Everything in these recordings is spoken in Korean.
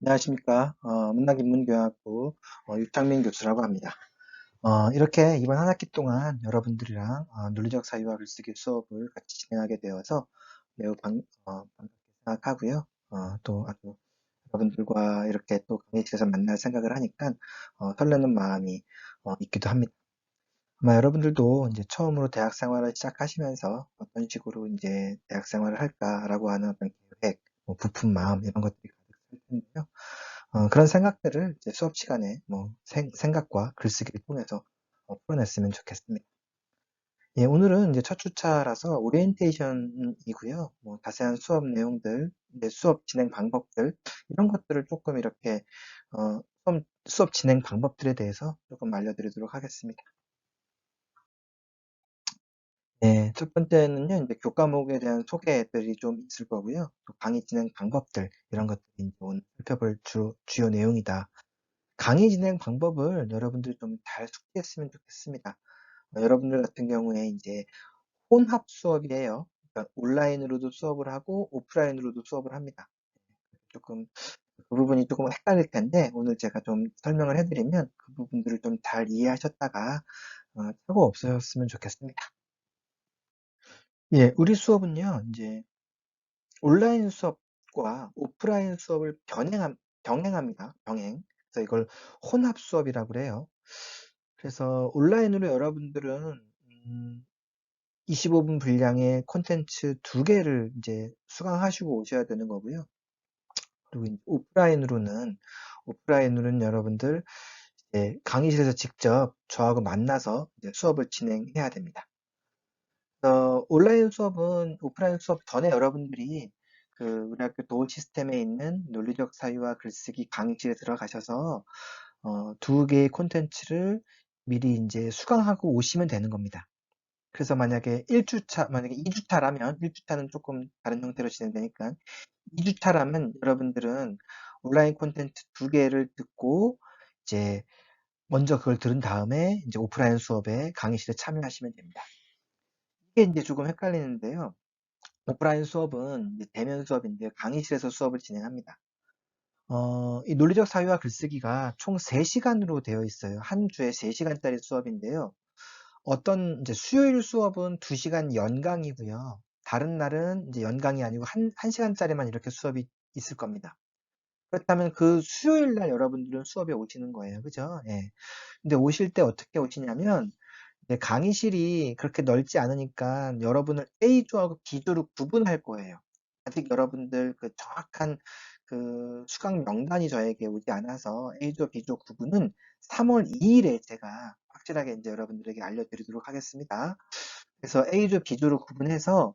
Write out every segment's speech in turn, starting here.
안녕하십니까. 문학인문교양학부 유창민 교수라고 합니다. 이렇게 이번 한 학기 동안 여러분들이랑 논리적 사유와 글쓰기 수업을 같이 진행하게 되어서 매우 반갑게 생각하고요. 또 아주 여러분들과 이렇게 또 강의실에서 만날 생각을 하니까 설레는 마음이 있기도 합니다. 아마 여러분들도 이제 처음으로 대학 생활을 시작하시면서 어떤 식으로 이제 대학 생활을 할까라고 하는 어떤 계획, 부푼 마음 이런 것들이 가득할 텐데요. 그런 생각들을 이제 수업 시간에 생각과 글쓰기를 통해서 풀어냈으면 좋겠습니다. 예, 오늘은 이제 첫 주차라서 오리엔테이션이고요. 자세한 수업 내용들, 이제 수업 진행 방법들, 이런 것들을 조금 이렇게, 수업 진행 방법들에 대해서 조금 알려드리도록 하겠습니다. 네, 첫 번째는요, 이제 교과목에 대한 소개들이 좀 있을 거고요. 또 강의 진행 방법들, 이런 것들이 이제 오늘 살펴볼 주요 내용이다. 강의 진행 방법을 여러분들 좀 잘 숙지했으면 좋겠습니다. 여러분들 같은 경우에 이제 혼합 수업이에요. 그러니까 온라인으로도 수업을 하고 오프라인으로도 수업을 합니다. 조금 그 부분이 조금 헷갈릴 텐데 오늘 제가 좀 설명을 해드리면 그 부분들을 좀 잘 이해하셨다가 사고 없으셨으면 좋겠습니다. 예, 우리 수업은요, 이제 온라인 수업과 오프라인 수업을 병행합니다. 병행. 그래서 이걸 혼합 수업이라고 그래요. 그래서 온라인으로 여러분들은 25분 분량의 콘텐츠 두 개를 이제 수강하시고 오셔야 되는 거고요. 그리고 이제 오프라인으로는 여러분들 이제 강의실에서 직접 저하고 만나서 이제 수업을 진행해야 됩니다. 온라인 수업은 오프라인 수업 전에 여러분들이 그 우리 학교 도어 시스템에 있는 논리적 사유와 글쓰기 강의실에 들어가셔서 두 개의 콘텐츠를 미리 이제 수강하고 오시면 되는 겁니다. 그래서 만약에 2주차라면, 1주차는 조금 다른 형태로 진행되니까, 2주차라면 여러분들은 온라인 콘텐츠 두 개를 듣고, 이제 먼저 그걸 들은 다음에 이제 오프라인 수업에 강의실에 참여하시면 됩니다. 이게 이제 조금 헷갈리는데요. 오프라인 수업은 이제 대면 수업인데 강의실에서 수업을 진행합니다. 이 논리적 사유와 글쓰기가 총 3시간으로 되어 있어요. 한 주에 3시간짜리 수업인데요. 어떤 이제 수요일 수업은 2시간 연강이고요. 다른 날은 이제 연강이 아니고 한 시간짜리만 이렇게 수업이 있을 겁니다. 그렇다면 그 수요일 날 여러분들은 수업에 오시는 거예요. 그죠? 예. 근데 오실 때 어떻게 오시냐면, 이제 강의실이 그렇게 넓지 않으니까 여러분을 A조하고 B조로 구분할 거예요. 아직 여러분들 그 정확한 그 수강 명단이 저에게 오지 않아서 A조, B조 구분은 3월 2일에 제가 확실하게 이제 여러분들에게 알려드리도록 하겠습니다. 그래서 A조, B조로 구분해서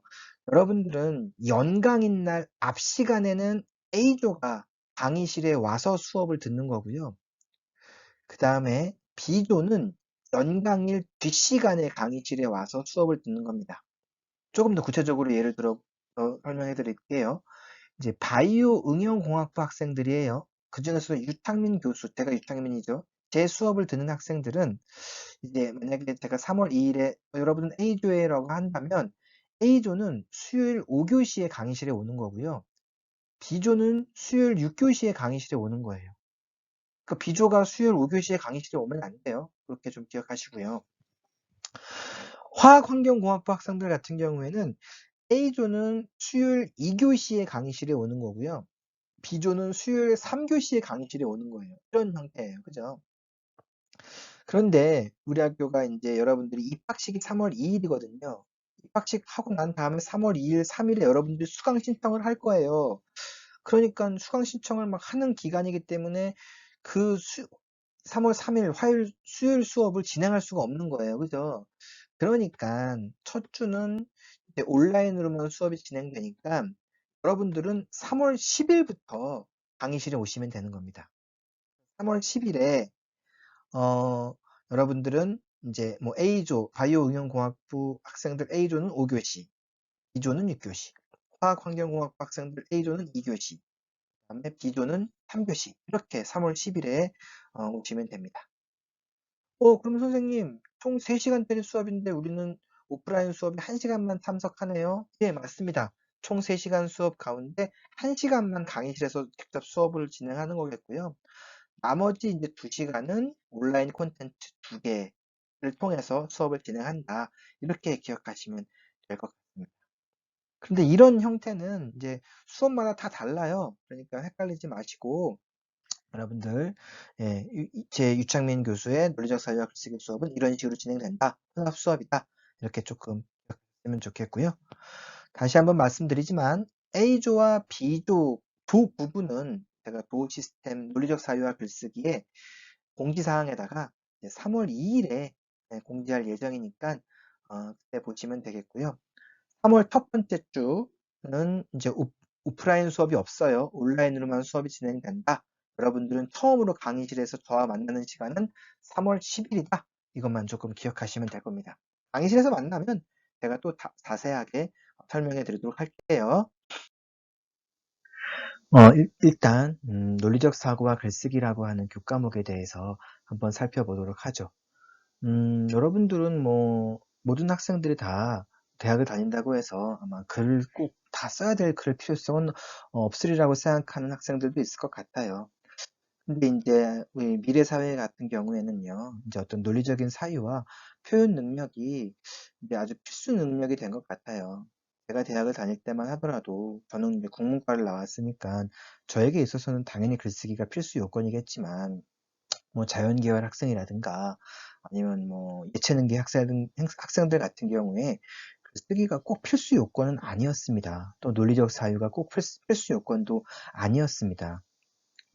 여러분들은 연강인 날 앞 시간에는 A조가 강의실에 와서 수업을 듣는 거고요. 그 다음에 B조는 연강일 뒷시간에 강의실에 와서 수업을 듣는 겁니다. 조금 더 구체적으로 예를 들어 설명해 드릴게요. 이제 바이오 응용공학부 학생들이에요. 그중에서 유창민 교수, 제가 유창민이죠. 제 수업을 듣는 학생들은 이제 만약에 제가 3월 2일에 여러분은 A조라고 한다면 A조는 수요일 5교시에 강의실에 오는 거고요. B조는 수요일 6교시에 강의실에 오는 거예요. 그 B조가 수요일 5교시에 강의실에 오면 안 돼요. 그렇게 좀 기억하시고요. 화학환경공학부 학생들 같은 경우에는 A조는 수요일 2교시에 강의실에 오는 거고요. B조는 수요일 3교시에 강의실에 오는 거예요. 이런 형태예요. 그죠? 그런데 우리 학교가 이제 여러분들이 입학식이 3월 2일이거든요. 입학식 하고 난 다음에 3월 2일, 3일에 여러분들이 수강 신청을 할 거예요. 그러니까 수강 신청을 막 하는 기간이기 때문에 그 3월 3일 수요일 수업을 진행할 수가 없는 거예요. 그죠? 그러니까 첫 주는 이제 온라인으로만 수업이 진행되니까 여러분들은 3월 10일부터 강의실에 오시면 되는 겁니다. 3월 10일에 여러분들은 이제 뭐 A조 바이오응용공학부 학생들 A조는 5교시, B조는 6교시, 화학환경공학부 학생들 A조는 2교시, 그다음에 B조는 3교시 이렇게 3월 10일에 오시면 됩니다. 그럼 선생님 총 3시간짜리 수업인데 우리는 오프라인 수업이 1시간만 참석하네요. 네, 맞습니다. 총 3시간 수업 가운데 1시간만 강의실에서 직접 수업을 진행하는 거겠고요. 나머지 이제 2시간은 온라인 콘텐츠 2개를 통해서 수업을 진행한다. 이렇게 기억하시면 될 것 같습니다. 근데 이런 형태는 이제 수업마다 다 달라요. 그러니까 헷갈리지 마시고 여러분들, 예, 제 유창민 교수의 논리적 사회와 글쓰기 수업은 이런 식으로 진행된다. 혼합 수업이다. 이렇게 조금 기억하시면 좋겠고요. 다시 한번 말씀드리지만 A조와 B조 두 부분은 제가 도어 시스템 논리적 사유와 글쓰기에 공지사항에다가 3월 2일에 공지할 예정이니까 그때 보시면 되겠고요. 3월 첫 번째 주는 이제 오프라인 수업이 없어요. 온라인으로만 수업이 진행된다. 여러분들은 처음으로 강의실에서 저와 만나는 시간은 3월 10일이다. 이것만 조금 기억하시면 될 겁니다. 강의실에서 만나면 제가 또 자세하게 설명해 드리도록 할게요. 일단 논리적 사고와 글쓰기라고 하는 교과목에 대해서 한번 살펴보도록 하죠. 여러분들은 뭐 모든 학생들이 다 대학을 다닌다고 해서 아마 글을 꼭 다 써야 될 그럴 필요성은 없으리라고 생각하는 학생들도 있을 것 같아요. 근데 이제 우리 미래 사회 같은 경우에는요, 이제 어떤 논리적인 사유와 표현 능력이 이제 아주 필수 능력이 된 것 같아요. 제가 대학을 다닐 때만 하더라도 저는 이제 국문과를 나왔으니까 저에게 있어서는 당연히 글쓰기가 필수 요건이겠지만 뭐 자연계열 학생이라든가 아니면 뭐 예체능계 학생들 같은 경우에 글쓰기가 꼭 필수 요건은 아니었습니다. 또 논리적 사유가 꼭 필수 요건도 아니었습니다.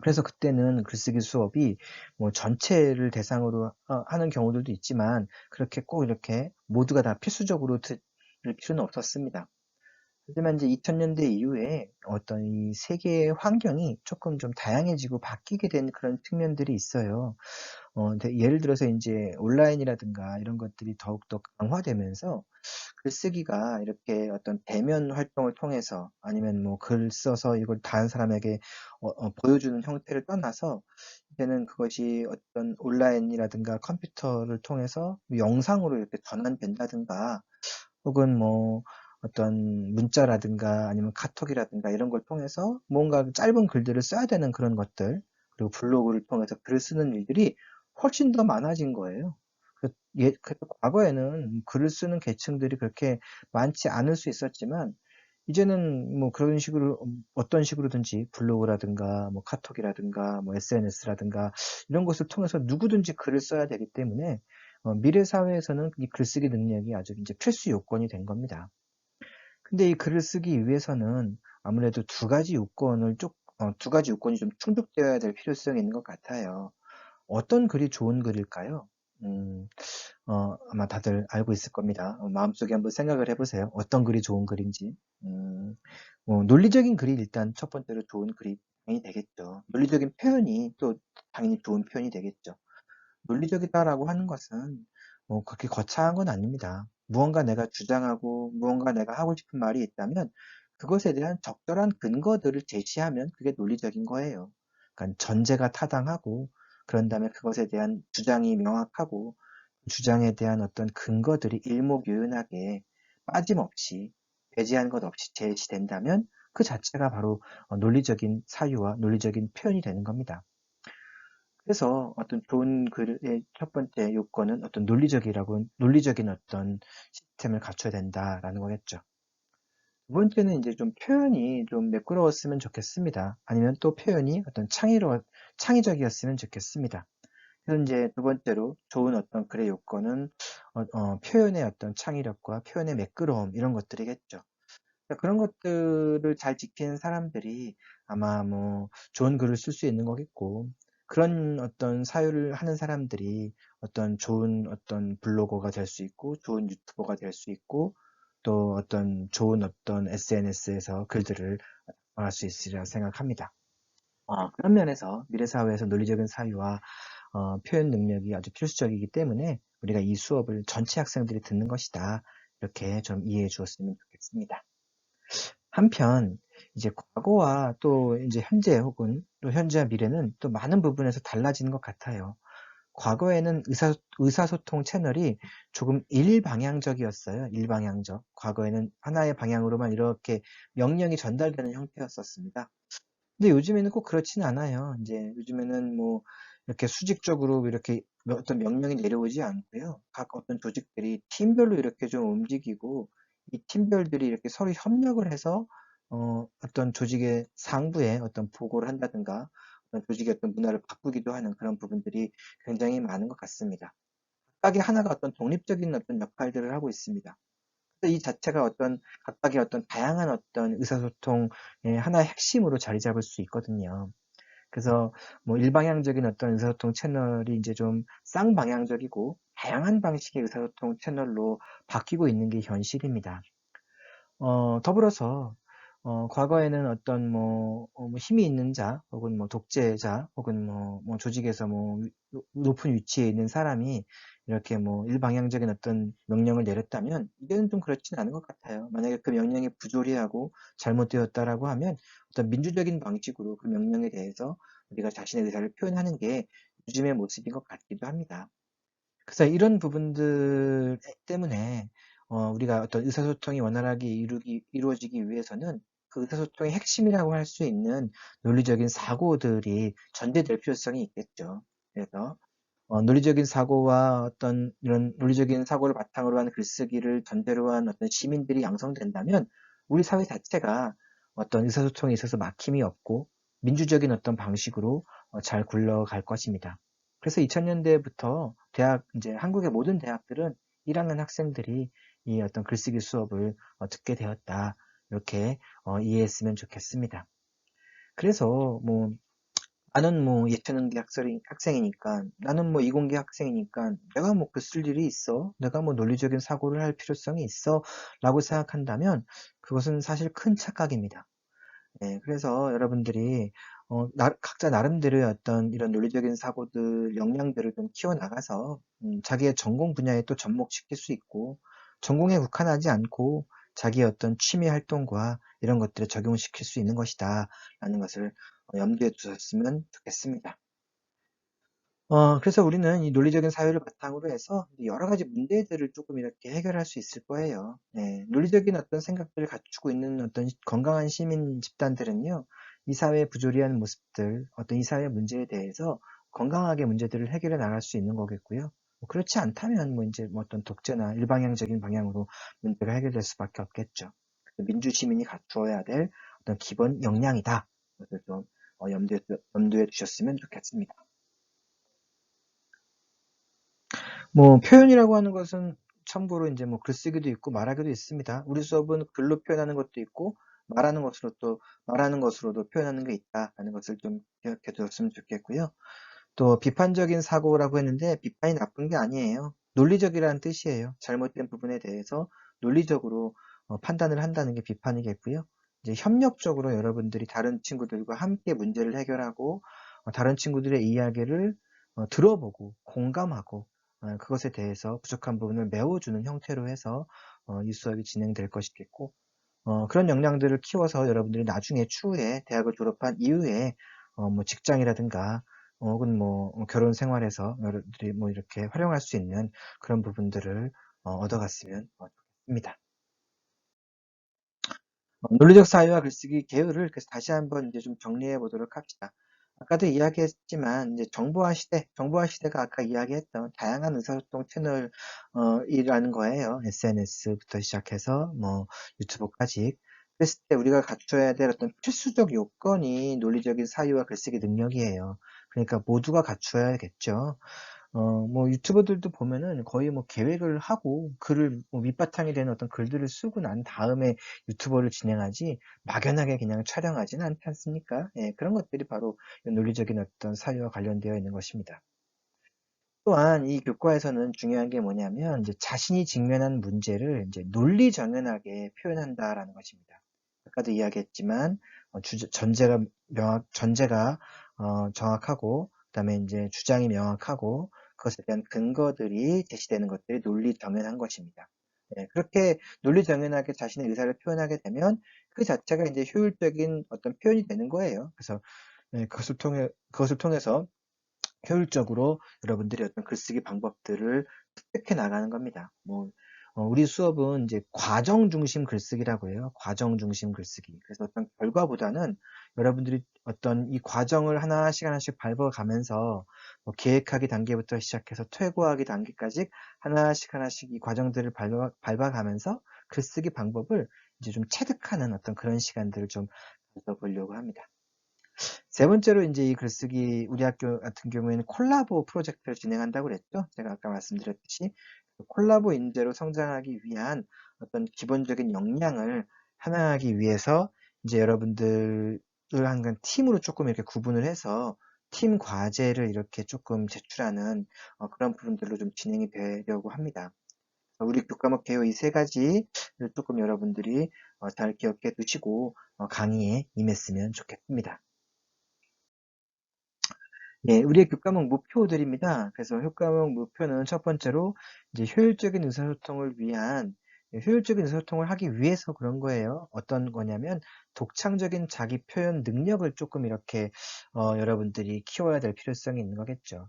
그래서 그때는 글쓰기 수업이 뭐 전체를 대상으로 하는 경우들도 있지만 그렇게 꼭 이렇게 모두가 다 필수적으로 들을 필요는 없었습니다. 하지만 이제 2000년대 이후에 어떤 이 세계의 환경이 조금 좀 다양해지고 바뀌게 된 그런 측면들이 있어요. 예를 들어서 이제 온라인이라든가 이런 것들이 더욱더 강화되면서 글쓰기가 이렇게 어떤 대면 활동을 통해서 아니면 뭐 글 써서 이걸 다른 사람에게 보여주는 형태를 떠나서 이제는 그것이 어떤 온라인이라든가 컴퓨터를 통해서 영상으로 이렇게 전환된다든가 혹은 뭐 어떤 문자라든가 아니면 카톡이라든가 이런 걸 통해서 뭔가 짧은 글들을 써야 되는 그런 것들 그리고 블로그를 통해서 글을 쓰는 일들이 훨씬 더 많아진 거예요. 과거에는 글을 쓰는 계층들이 그렇게 많지 않을 수 있었지만 이제는 뭐 그런 식으로 어떤 식으로든지 블로그라든가 뭐 카톡이라든가 뭐 SNS라든가 이런 것을 통해서 누구든지 글을 써야 되기 때문에 미래 사회에서는 이 글쓰기 능력이 아주 이제 필수 요건이 된 겁니다. 근데 이 글을 쓰기 위해서는 아무래도 두 가지 요건이 좀 충족되어야 될 필요성이 있는 것 같아요. 어떤 글이 좋은 글일까요? 음, 아마 다들 알고 있을 겁니다. 마음속에 한번 생각을 해보세요. 어떤 글이 좋은 글인지. 논리적인 글이 일단 첫 번째로 좋은 글이 당연히 되겠죠. 논리적인 표현이 또 당연히 좋은 표현이 되겠죠. 논리적이다라고 하는 것은 뭐 그렇게 거창한 건 아닙니다. 무언가 내가 주장하고 무언가 내가 하고 싶은 말이 있다면 그것에 대한 적절한 근거들을 제시하면 그게 논리적인 거예요. 그러니까 전제가 타당하고 그런 다음에 그것에 대한 주장이 명확하고 주장에 대한 어떤 근거들이 일목요연하게 빠짐없이 배제한 것 없이 제시된다면 그 자체가 바로 논리적인 사유와 논리적인 표현이 되는 겁니다. 그래서 어떤 좋은 글의 첫 번째 요건은 어떤 논리적인 어떤 시스템을 갖춰야 된다라는 거겠죠. 두 번째는 이제 좀 표현이 좀 매끄러웠으면 좋겠습니다. 아니면 또 표현이 어떤 창의적이었으면 좋겠습니다. 그래서 이제 두 번째로 좋은 어떤 글의 요건은 표현의 어떤 창의력과 표현의 매끄러움 이런 것들이겠죠. 그러니까 그런 것들을 잘 지키는 사람들이 아마 뭐 좋은 글을 쓸 수 있는 거겠고, 그런 어떤 사유를 하는 사람들이 어떤 좋은 어떤 블로거가 될 수 있고, 좋은 유튜버가 될 수 있고, 또 어떤 좋은 어떤 SNS에서 글들을 할 수 있으리라 생각합니다. 그런 면에서 미래사회에서 논리적인 사유와 표현 능력이 아주 필수적이기 때문에 우리가 이 수업을 전체 학생들이 듣는 것이다. 이렇게 좀 이해해 주었으면 좋겠습니다. 한편 이제 과거와 또 이제 현재 혹은 또 현재와 미래는 또 많은 부분에서 달라지는 것 같아요. 과거에는 의사소통 채널이 조금 일방향적이었어요. 일방향적. 과거에는 하나의 방향으로만 이렇게 명령이 전달되는 형태였었습니다. 근데 요즘에는 꼭 그렇지는 않아요. 이제 요즘에는 뭐 이렇게 수직적으로 이렇게 어떤 명령이 내려오지 않고요. 각 어떤 조직들이 팀별로 이렇게 좀 움직이고 이 팀별들이 이렇게 서로 협력을 해서 어떤 조직의 상부에 어떤 보고를 한다든가 어떤 조직의 어떤 문화를 바꾸기도 하는 그런 부분들이 굉장히 많은 것 같습니다. 각각의 하나가 어떤 독립적인 어떤 역할들을 하고 있습니다. 이 자체가 어떤 각각의 어떤 다양한 어떤 의사소통의 하나의 핵심으로 자리 잡을 수 있거든요. 그래서 뭐 일방향적인 어떤 의사소통 채널이 이제 좀 쌍방향적이고 다양한 방식의 의사소통 채널로 바뀌고 있는 게 현실입니다. 더불어서 과거에는 어떤 뭐 힘이 있는 자 혹은 뭐 독재자 혹은 뭐 조직에서 뭐 높은 위치에 있는 사람이 이렇게 뭐 일방향적인 어떤 명령을 내렸다면 이제는 좀 그렇지는 않은 것 같아요. 만약에 그 명령이 부조리하고 잘못되었다라고 하면 어떤 민주적인 방식으로 그 명령에 대해서 우리가 자신의 의사를 표현하는 게 요즘의 모습인 것 같기도 합니다. 그래서 이런 부분들 때문에 우리가 어떤 의사소통이 원활하게 이루어지기 위해서는 그 의사소통의 핵심이라고 할 수 있는 논리적인 사고들이 전제될 필요성이 있겠죠. 그래서 논리적인 사고와 어떤 이런 논리적인 사고를 바탕으로 한 글쓰기를 전제로 한 어떤 시민들이 양성된다면 우리 사회 자체가 어떤 의사소통에 있어서 막힘이 없고 민주적인 어떤 방식으로 잘 굴러갈 것입니다. 그래서 2000년대부터 이제 한국의 모든 대학들은 1학년 학생들이 이 어떤 글쓰기 수업을 듣게 되었다. 이렇게 이해했으면 좋겠습니다. 그래서 뭐 나는 뭐 예체능계 학생이니까 나는 뭐 이공계 학생이니까 내가 뭐 글 쓸 일이 있어? 내가 뭐 논리적인 사고를 할 필요성이 있어? 라고 생각한다면 그것은 사실 큰 착각입니다. 네, 그래서 여러분들이 각자 나름대로의 어떤 이런 논리적인 사고들, 역량들을 좀 키워나가서 자기의 전공 분야에 또 접목시킬 수 있고 전공에 국한하지 않고 자기의 어떤 취미 활동과 이런 것들을 적용시킬 수 있는 것이다 라는 것을 염두에 두셨으면 좋겠습니다. 그래서 우리는 이 논리적인 사회를 바탕으로 해서 여러 가지 문제들을 조금 이렇게 해결할 수 있을 거예요. 네, 논리적인 어떤 생각들을 갖추고 있는 어떤 건강한 시민 집단들은요, 이 사회의 부조리한 모습들, 어떤 이 사회 문제에 대해서 건강하게 문제들을 해결해 나갈 수 있는 거겠고요. 뭐 그렇지 않다면 뭐 이제 뭐 어떤 독재나 일방향적인 방향으로 문제가 해결될 수밖에 없겠죠. 민주 시민이 갖추어야 될 어떤 기본 역량이다. 그것을 좀 염두에 두셨으면 좋겠습니다. 뭐 표현이라고 하는 것은 참고로 이제 뭐 글쓰기도 있고 말하기도 있습니다. 우리 수업은 글로 표현하는 것도 있고 말하는 것으로도 표현하는 게 있다라는 것을 좀 기억해 두셨으면 좋겠고요. 또 비판적인 사고라고 했는데 비판이 나쁜 게 아니에요. 논리적이라는 뜻이에요. 잘못된 부분에 대해서 논리적으로 판단을 한다는 게 비판이겠고요. 이제 협력적으로 여러분들이 다른 친구들과 함께 문제를 해결하고 다른 친구들의 이야기를 들어보고 공감하고 그것에 대해서 부족한 부분을 메워주는 형태로 해서 이 수업이 진행될 것이겠고 그런 역량들을 키워서 여러분들이 나중에 추후에 대학을 졸업한 이후에 뭐 직장이라든가 혹은 뭐 결혼 생활에서 여러분들이 뭐 이렇게 활용할 수 있는 그런 부분들을 얻어갔으면 좋겠습니다. 논리적 사회와 글쓰기 계율을 그래서 다시 한번 이제 좀 정리해 보도록 합시다. 아까도 이야기했지만 이제 정보화 시대가 아까 이야기했던 다양한 의사소통 채널 이라는 거예요. SNS부터 시작해서 뭐 유튜브까지. 그랬을 때 우리가 갖춰야 될 어떤 필수적 요건이 논리적인 사유와 글쓰기 능력이에요. 그러니까 모두가 갖춰야겠죠. 뭐 유튜버들도 보면은 거의 뭐 계획을 하고 글을 뭐 밑바탕이 되는 어떤 글들을 쓰고 난 다음에 유튜버를 진행하지 막연하게 그냥 촬영하지는 않지 않습니까? 예, 그런 것들이 바로 논리적인 어떤 사유와 관련되어 있는 것입니다. 또한 이 교과에서는 중요한 게 뭐냐면 이제 자신이 직면한 문제를 이제 논리정연하게 표현한다라는 것입니다. 아까도 이야기했지만 전제가 정확하고 그다음에 이제 주장이 명확하고 그것에 대한 근거들이 제시되는 것들이 논리정연한 것입니다. 예, 그렇게 논리정연하게 자신의 의사를 표현하게 되면 그 자체가 이제 효율적인 어떤 표현이 되는 거예요. 그래서 예, 그것을 통해서 효율적으로 여러분들이 어떤 글쓰기 방법들을 습득해 나가는 겁니다. 우리 수업은 이제 과정 중심 글쓰기라고 해요. 과정 중심 글쓰기. 그래서 어떤 결과보다는 여러분들이 어떤 이 과정을 하나씩 하나씩 밟아가면서 계획하기 단계부터 시작해서 퇴고하기 단계까지 하나씩 하나씩 이 과정들을 밟아가면서 글쓰기 방법을 이제 좀 체득하는 어떤 그런 시간들을 좀 가져보려고 합니다. 세 번째로 이제 이 글쓰기 우리 학교 같은 경우에는 콜라보 프로젝트를 진행한다고 그랬죠. 제가 아까 말씀드렸듯이 콜라보 인재로 성장하기 위한 어떤 기본적인 역량을 함양하기 위해서 이제 여러분들을 한 팀으로 조금 이렇게 구분을 해서 팀 과제를 이렇게 조금 제출하는 그런 부분들로 좀 진행이 되려고 합니다. 우리 교과목 개요 이 세 가지를 조금 여러분들이 잘 기억해 두시고 강의에 임했으면 좋겠습니다. 예, 우리의 교과목 목표들입니다. 그래서 교과목 목표는 첫 번째로 이제 효율적인 의사소통을 위한 효율적인 의사소통을 하기 위해서 그런 거예요. 어떤 거냐면 독창적인 자기 표현 능력을 조금 이렇게 여러분들이 키워야 될 필요성이 있는 거겠죠.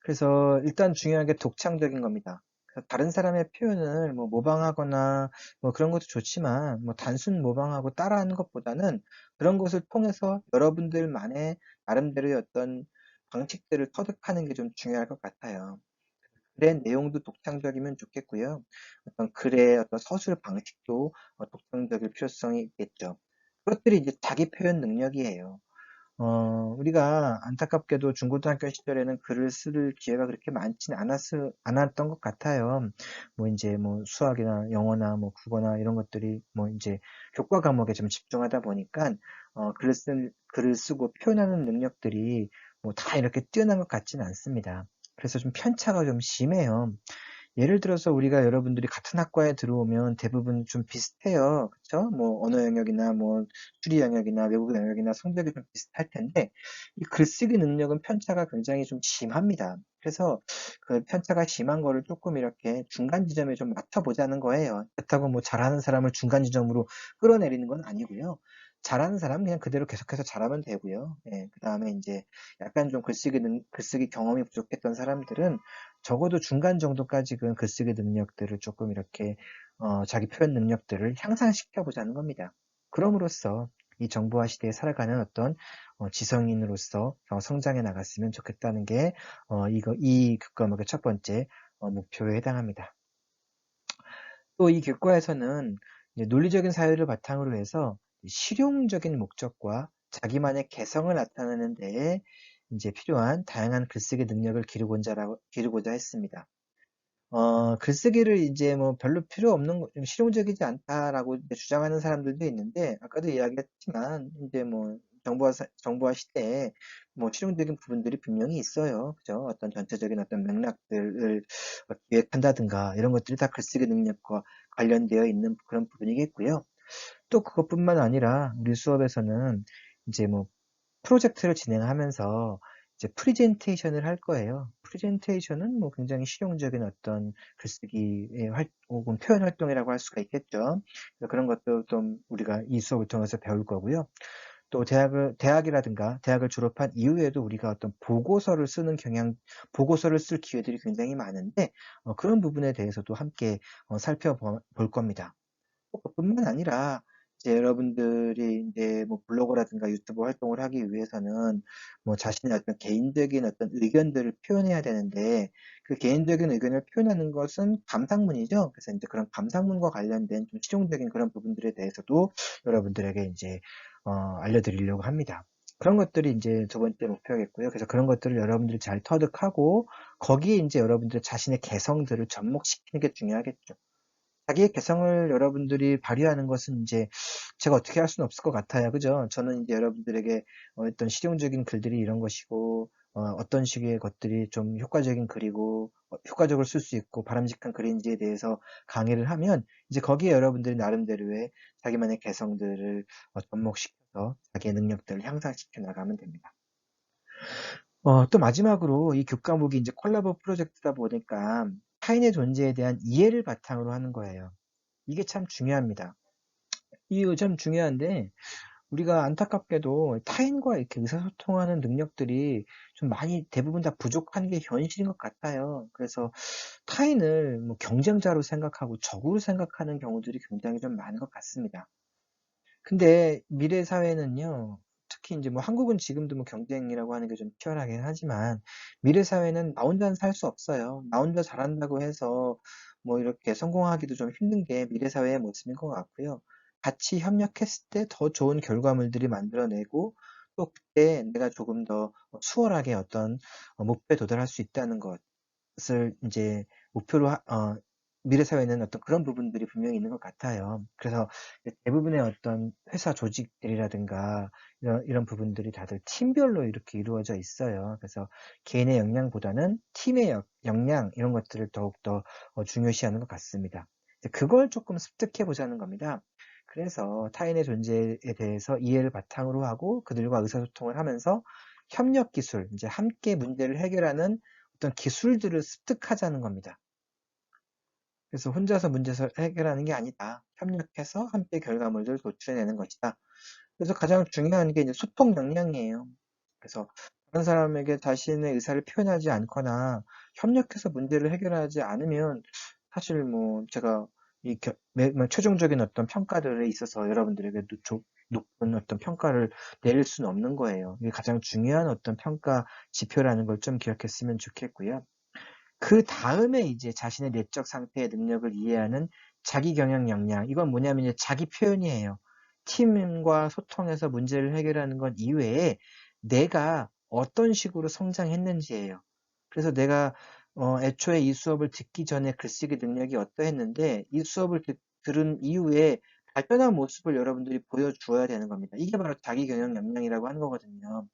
그래서 일단 중요한 게 독창적인 겁니다. 그래서 다른 사람의 표현을 뭐 모방하거나 뭐 그런 것도 좋지만 뭐 단순 모방하고 따라하는 것보다는 그런 것을 통해서 여러분들만의 나름대로의 어떤 방식들을 터득하는 게 좀 중요할 것 같아요. 글의 내용도 독창적이면 좋겠고요. 어떤 글의 어떤 서술 방식도 독창적일 필요성이 있겠죠. 그것들이 이제 자기 표현 능력이에요. 우리가 안타깝게도 중고등학교 시절에는 글을 쓸 기회가 그렇게 많지는 않았던 것 같아요. 이제 수학이나 영어나 국어나 이런 것들이 이제 교과 과목에 좀 집중하다 보니까, 글을 쓰고 표현하는 능력들이 다 이렇게 뛰어난 것 같지는 않습니다. 그래서 좀 편차가 좀 심해요. 예를 들어서 우리가 여러분들이 같은 학과에 들어오면 대부분 좀 비슷해요. 그쵸? 언어 영역이나 추리 영역이나 외국어 영역이나 성적이 좀 비슷할 텐데, 이 글쓰기 능력은 편차가 굉장히 좀 심합니다. 그래서 그 편차가 심한 거를 조금 이렇게 중간 지점에 좀 맞춰보자는 거예요. 그렇다고 잘하는 사람을 중간 지점으로 끌어내리는 건 아니고요. 잘하는 사람은 그냥 그대로 계속해서 잘하면 되고요. 예, 그 다음에 이제 약간 좀 글쓰기 경험이 부족했던 사람들은 적어도 중간 정도까지 그 글쓰기 능력들을 조금 이렇게 자기 표현 능력들을 향상시켜 보자는 겁니다. 그럼으로써 이 정보화 시대에 살아가는 어떤 지성인으로서 성장해 나갔으면 좋겠다는 게 이 교과목의 첫 번째 목표에 해당합니다. 또 이 교과에서는 이제 논리적인 사유를 바탕으로 해서 실용적인 목적과 자기만의 개성을 나타내는 데에 이제 필요한 다양한 글쓰기 능력을 기르고자 했습니다. 글쓰기를 이제 별로 필요 없는 좀 실용적이지 않다라고 이제 주장하는 사람들도 있는데, 아까도 이야기했지만, 이제 정보화 시대에 실용적인 부분들이 분명히 있어요. 그죠? 어떤 전체적인 어떤 맥락들을 기획한다든가, 이런 것들이 다 글쓰기 능력과 관련되어 있는 그런 부분이겠고요. 또 그것뿐만 아니라, 우리 수업에서는 이제 프로젝트를 진행하면서 이제 프리젠테이션을 할 거예요. 프리젠테이션은 굉장히 실용적인 어떤 글쓰기의 혹은 표현 활동이라고 할 수가 있겠죠. 그런 것도 좀 우리가 이 수업을 통해서 배울 거고요. 또 대학을 졸업한 이후에도 우리가 어떤 보고서를 쓸 기회들이 굉장히 많은데, 그런 부분에 대해서도 함께 살펴볼 겁니다. 그뿐만 아니라 이제 여러분들이 이제 블로거라든가 유튜브 활동을 하기 위해서는 자신의 어떤 개인적인 어떤 의견들을 표현해야 되는데, 그 개인적인 의견을 표현하는 것은 감상문이죠. 그래서 이제 그런 감상문과 관련된 좀 실용적인 그런 부분들에 대해서도 여러분들에게 이제 알려드리려고 합니다. 그런 것들이 이제 두 번째 목표겠고요. 그래서 그런 것들을 여러분들이 잘 터득하고 거기에 이제 여러분들 자신의 개성들을 접목시키는 게 중요하겠죠. 자기의 개성을 여러분들이 발휘하는 것은 이제 제가 어떻게 할 수는 없을 것 같아요. 그죠? 저는 이제 여러분들에게 어떤 실용적인 글들이 이런 것이고, 어떤 식의 것들이 좀 효과적인 글이고, 효과적으로 쓸 수 있고, 바람직한 글인지에 대해서 강의를 하면, 이제 거기에 여러분들이 나름대로의 자기만의 개성들을 접목시켜서 자기의 능력들을 향상시켜 나가면 됩니다. 또 마지막으로 이 교과목이 이제 콜라보 프로젝트다 보니까 타인의 존재에 대한 이해를 바탕으로 하는 거예요. 이게 참 중요합니다. 이거 참 중요한데, 우리가 안타깝게도 타인과 이렇게 의사소통하는 능력들이 좀 많이 대부분 다 부족한 게 현실인 것 같아요. 그래서 타인을 뭐 경쟁자로 생각하고 적으로 생각하는 경우들이 굉장히 좀 많은 것 같습니다. 근데 미래 사회는요, 특히 인제 뭐 한국은 지금도 뭐 경쟁이라고 하는 게 좀 치열하긴 하지만 미래 사회는 나 혼자는 살 수 없어요. 나 혼자 잘한다고 해서 뭐 이렇게 성공하기도 좀 힘든 게 미래 사회의 모습인 것 같고요. 같이 협력했을 때 더 좋은 결과물들이 만들어내고 또 그때 내가 조금 더 수월하게 어떤 목표에 도달할 수 있다는 것을 인제 목표로 미래 사회는 어떤 그런 부분들이 분명히 있는 것 같아요. 그래서 대부분의 어떤 회사 조직들이라든가 이런 부분들이 다들 팀별로 이렇게 이루어져 있어요. 그래서 개인의 역량보다는 팀의 역량 이런 것들을 더욱더 중요시하는 것 같습니다. 이제 그걸 조금 습득해 보자는 겁니다. 그래서 타인의 존재에 대해서 이해를 바탕으로 하고 그들과 의사소통을 하면서 협력 기술, 이제 함께 문제를 해결하는 어떤 기술들을 습득하자는 겁니다. 그래서 혼자서 문제를 해결하는 게 아니다. 협력해서 함께 결과물들을 도출해내는 것이다. 그래서 가장 중요한 게 이제 소통 역량이에요. 그래서 다른 사람에게 자신의 의사를 표현하지 않거나 협력해서 문제를 해결하지 않으면 사실 뭐 제가 뭐 최종적인 어떤 평가들에 있어서 여러분들에게 높은 어떤 평가를 내릴 수는 없는 거예요. 이게 가장 중요한 어떤 평가 지표라는 걸 좀 기억했으면 좋겠고요. 그다음에 이제 자신의 내적 상태의 능력을 이해하는 자기 경영 역량. 이건 뭐냐면 이제 자기 표현이에요. 팀과 소통해서 문제를 해결하는 것 이외에 내가 어떤 식으로 성장했는지예요. 그래서 내가 애초에 이 수업을 듣기 전에 글쓰기 능력이 어떠했는데 이 수업을 들은 이후에 발전한 모습을 여러분들이 보여주어야 되는 겁니다. 이게 바로 자기 경영 역량이라고 하는 거거든요.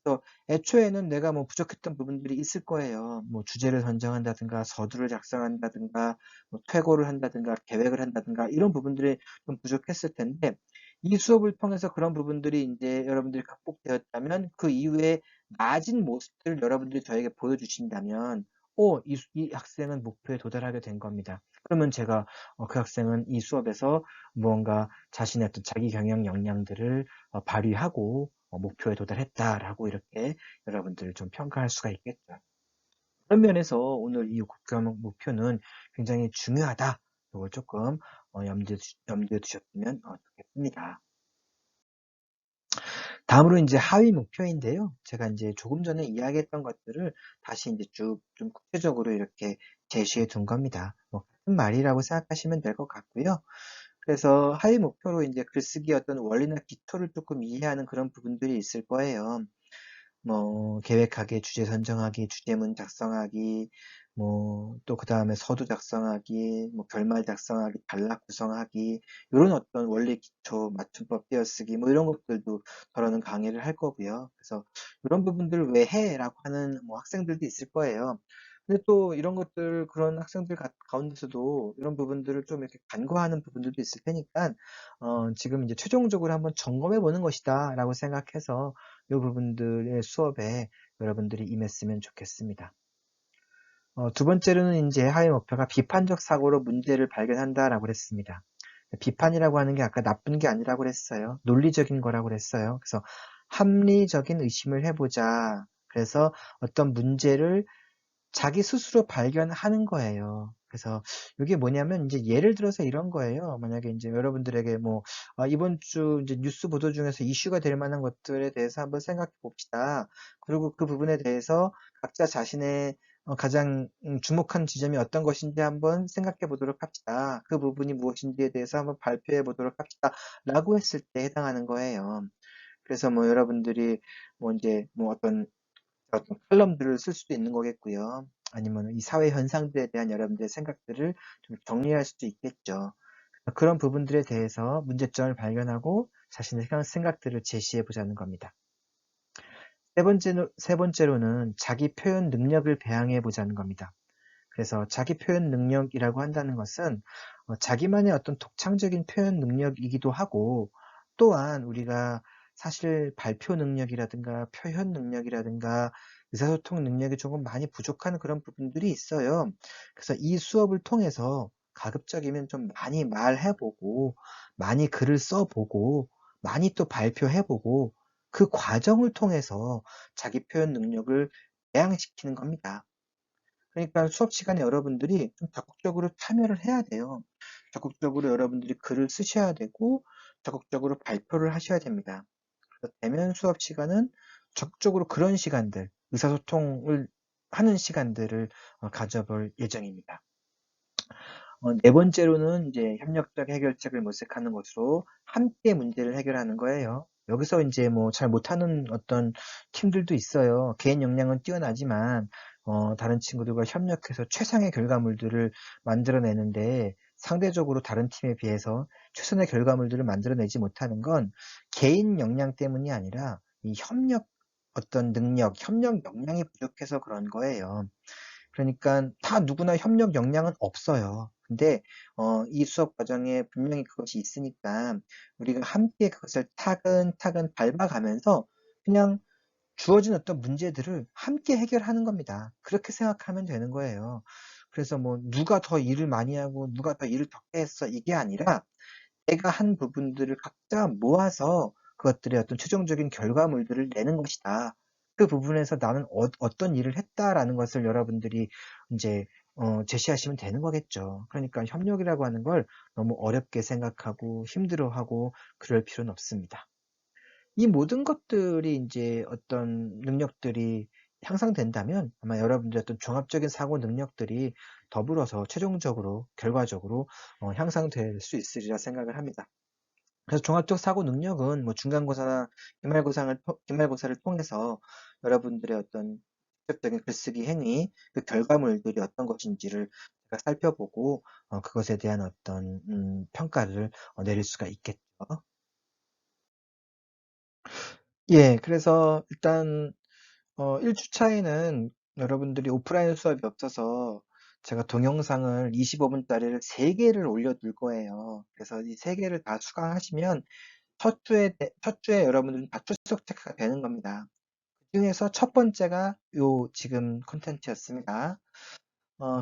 그래서 애초에는 내가 뭐 부족했던 부분들이 있을 거예요. 뭐 주제를 선정한다든가 서두를 작성한다든가 뭐 퇴고를 한다든가 계획을 한다든가 이런 부분들이 좀 부족했을 텐데 이 수업을 통해서 그런 부분들이 인제 여러분들이 극복되었다면 그 이후에 나아진 모습들을 여러분들이 저에게 보여주신다면 이 학생은 목표에 도달하게 된 겁니다. 그러면 제가 그 학생은 이 수업에서 무언가 자신의 어떤 자기 경영 역량들을 발휘하고 목표에 도달했다라고 이렇게 여러분들 좀 평가할 수가 있겠죠. 그런 면에서 오늘 이 국경 목표는 굉장히 중요하다. 이걸 조금 염두에 두셨으면 좋겠습니다. 다음으로 이제 하위 목표인데요. 제가 이제 조금 전에 이야기했던 것들을 다시 이제 쭉 좀 구체적으로 이렇게 제시해 둔 겁니다. 뭐 같은 말이라고 생각하시면 될 것 같고요. 그래서 하위 목표로 이제 글쓰기 어떤 원리나 기초를 조금 이해하는 그런 부분들이 있을 거예요. 뭐 계획하기, 주제 선정하기, 주제문 작성하기, 뭐 또 그다음에 서두 작성하기, 뭐 결말 작성하기, 단락 구성하기 요런 어떤 원리 기초, 맞춤법 띄어쓰기 뭐 이런 것들도 저는 강의를 할 거고요. 그래서 "이런 부분들을 왜 해?"라고 하는 뭐 학생들도 있을 거예요. 근데 또 이런 것들 그런 학생들 가운데서도 이런 부분들을 좀 이렇게 간과하는 부분들도 있을 테니까 지금 이제 '최종적으로 한번 점검해 보는 것이다.'라고 생각해서 이 부분들의 수업에 여러분들이 임했으면 좋겠습니다. 두 번째로는 인제 하위 목표가 비판적 사고로 문제를 발견한다라고 그랬습니다. 비판이라고 하는 게 아까 나쁜 게 아니라고 그랬어요. 논리적인 거라고 그랬어요. 그래서 합리적인 의심을 해 보자. 그래서 어떤 문제를 자기 스스로 발견하는 거예요. 그래서 이게 뭐냐면 인제 예를 들어서 이런 거예요. 만약에 인제 여러분들에게 뭐 이번 주 인제 뉴스 보도 중에서 이슈가 될 만한 것들에 대해서 한번 생각해 봅시다. 그리고 그 부분에 대해서 각자 자신의 가장 주목한 지점이 어떤 것인지 한번 생각해 보도록 합시다. 그 부분이 무엇인지에 대해서 한번 발표해 보도록 합시다."라고 했을 때 해당하는 거예요. 그래서 뭐 여러분들이 뭐 인제 뭐 어떤 칼럼들을 쓸 수도 있는 거겠고요. 아니면 이 사회 현상들에 대한 여러분들의 생각들을 좀 정리할 수도 있겠죠. 그런 부분들에 대해서 문제점을 발견하고 자신의 생각들을 제시해 보자는 겁니다. 세 번째로는 자기 표현 능력을 배양해 보자는 겁니다. 그래서 자기 표현 능력이라고 한다는 것은 자기만의 어떤 독창적인 표현 능력이기도 하고 또한 우리가 사실 발표 능력이라든가 표현 능력이라든가 의사소통 능력이 조금 많이 부족한 그런 부분들이 있어요. 그래서 이 수업을 통해서 가급적이면 좀 많이 말해 보고 많이 글을 써 보고 많이 또 발표해보고 그 과정을 통해서 자기 표현 능력을 개양시키는 겁니다. 그러니까 수업 시간에 여러분들이 좀 적극적으로 참여를 해야 돼요. 적극적으로 여러분들이 글을 쓰셔야 되고 적극적으로 발표를 하셔야 됩니다. 그래서 대면 수업 시간은 적극적으로 그런 시간들, 의사소통을 하는 시간들을 가져볼 예정입니다. 네 번째로는 이제 협력적 해결책을 모색하는 것으로 함께 문제를 해결하는 거예요. 여기서 이제 뭐 잘 못하는 어떤 팀들도 있어요. 개인 역량은 뛰어나지만 다른 친구들과 협력해서 최상의 결과물들을 만들어내는데 상대적으로 다른 팀에 비해서 최선의 결과물들을 만들어내지 못하는 건 개인 역량 때문이 아니라 이 협력 어떤 능력, 협력 역량이 부족해서 그런 거예요. 그러니까 다 누구나 협력 역량은 없어요. 근데 이 수업 과정에 분명히 그것이 있으니까 우리가 함께 그것을 차근차근 밟아가면서 그냥 주어진 어떤 문제들을 함께 해결하는 겁니다. 그렇게 생각하면 되는 거예요. 그래서 뭐 누가 더 일을 많이 하고 누가 더 일을 적게 했어 이게 아니라 내가 한 부분들을 각자 모아서 그것들의 어떤 최종적인 결과물들을 내는 것이다. 그 부분에서 나는 어떤 일을 했다라는 것을 여러분들이 이제 제시하시면 되는 거겠죠. 그러니까 협력이라고 하는 걸 너무 어렵게 생각하고 힘들어하고 그럴 필요는 없습니다. 이 모든 것들이 이제 어떤 능력들이 향상된다면 아마 여러분들의 어떤 종합적인 사고 능력들이 더불어서 최종적으로 결과적으로 향상될 수 있으리라 생각을 합니다. 그래서 종합적 사고 능력은 뭐 중간고사나 기말고사를 통해서 여러분들의 어떤 직접적인 글쓰기 행위, 그 결과물들이 어떤 것인지를 제가 살펴보고 그것에 대한 어떤 평가를 내릴 수가 있겠죠. 예, 그래서 일단 1주차에는 여러분들이 오프라인 수업이 없어서 제가 동영상을 25분짜리를 3개를 올려둘 거예요. 그래서 이 3개를 다 수강하시면 첫 주에 여러분들은 다 출석 체크가 되는 겁니다. 그 중에서 첫 번째가 요 지금 콘텐츠였습니다.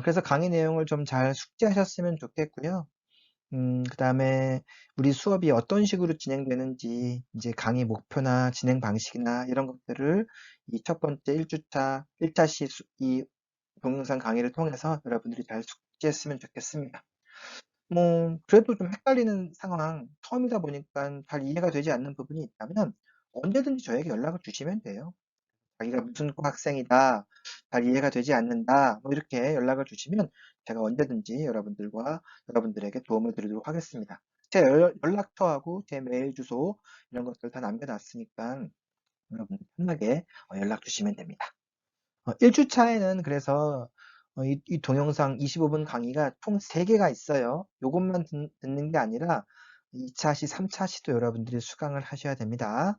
그래서 강의 내용을 좀 잘 숙지하셨으면 좋겠고요. 그다음에 우리 수업이 어떤 식으로 진행되는지, 이제 강의 목표나 진행 방식이나 이런 것들을 이 첫 번째 1주차, 1차 이 동영상 강의를 통해서 여러분들이 잘 숙지했으면 좋겠습니다. 뭐, 그래도 좀 헷갈리는 상황, 처음이다 보니까 잘 이해가 되지 않는 부분이 있다면 언제든지 저에게 연락을 주시면 돼요. 자기가 무슨 학생이다, 잘 이해가 되지 않는다, 뭐 이렇게 연락을 주시면 제가 언제든지 여러분들에게 도움을 드리도록 하겠습니다. 제 연락처하고 제 메일 주소 이런 것들 다 남겨놨으니까 여러분 편하게 연락 주시면 됩니다. 1주차에는 그래서 이 동영상 25분 강의가 총 3개가 있어요. 요것만 듣는 게 아니라 2차 시, 3차 시도 여러분들이 수강을 하셔야 됩니다.